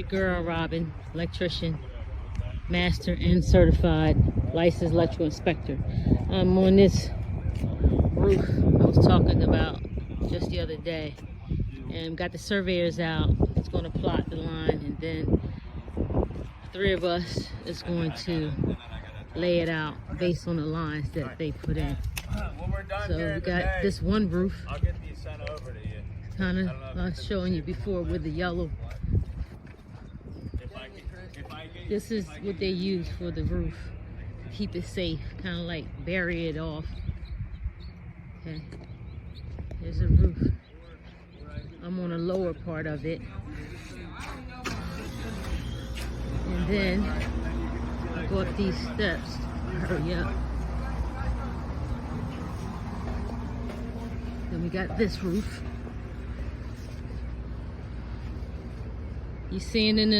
your girl Robin, electrician, master and certified licensed electrical inspector. I'm on this roof I was talking about just the other day, and got the surveyors out. It's going to plot the line, and then 3 of us is going to lay it out based on the lines that they put in. So we got this one roof, I'll get these sent over to you. kind of I was showing you before with the yellow. This is what they use for the roof, keep it safe, kind of like bury it off. Okay, here's a roof. I'm on the lower part of it, and then I go up these steps. Hurry up. Then we got this roof. You seeing in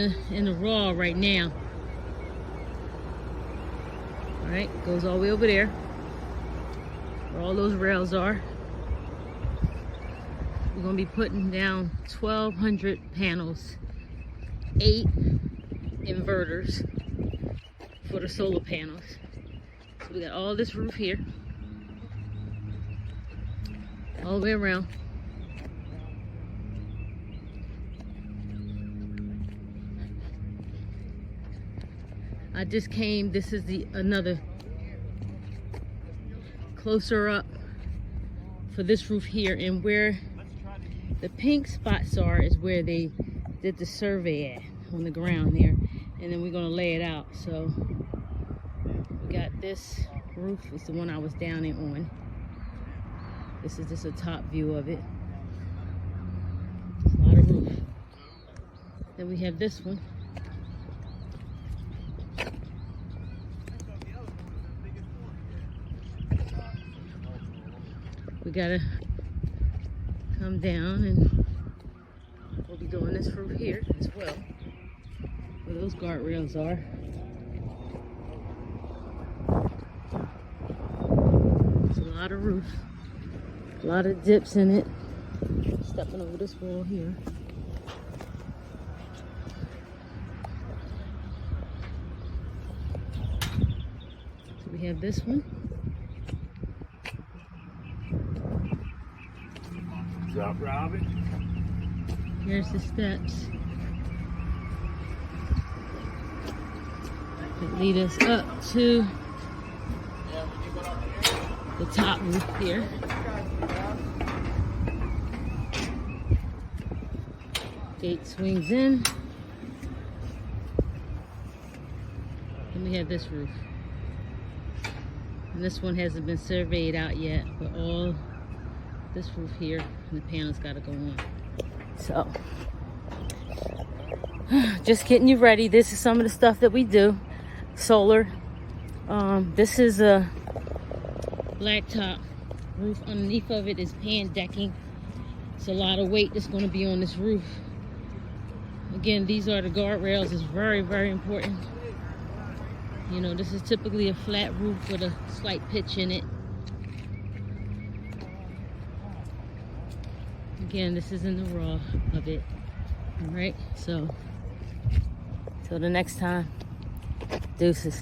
the raw right now. All right, goes all the way over there, where all those rails are. We're gonna be putting down 1,200 panels, 8 inverters for the solar panels. So we got all this roof here, all the way around. I just came, this is another closer up for this roof here, and where the pink spots are is where they did the survey at, on the ground there, and then we're gonna lay it out. So we got this roof, is the one I was down in on. This is just a top view of it. It's a lot of roof. Then we have this one. We gotta come down, and we'll be doing this roof here as well, where those guardrails are. It's a lot of roof, a lot of dips in it. Stepping over this wall here. So we have this one. What's up, Robin? Here's the steps that lead us up to the top roof here. Gate swings in, and we have this roof. And this one hasn't been surveyed out yet, but all this roof here and the panels got to go on. So just getting you ready. This is some of the stuff that we do. Solar. This is a blacktop roof. Underneath of it is pan decking. It's a lot of weight that's going to be on this roof. Again, these are the guardrails. It's very, very important. You know, this is typically a flat roof with a slight pitch in it. Again, this is in the raw of it. All right, so till the next time, deuces.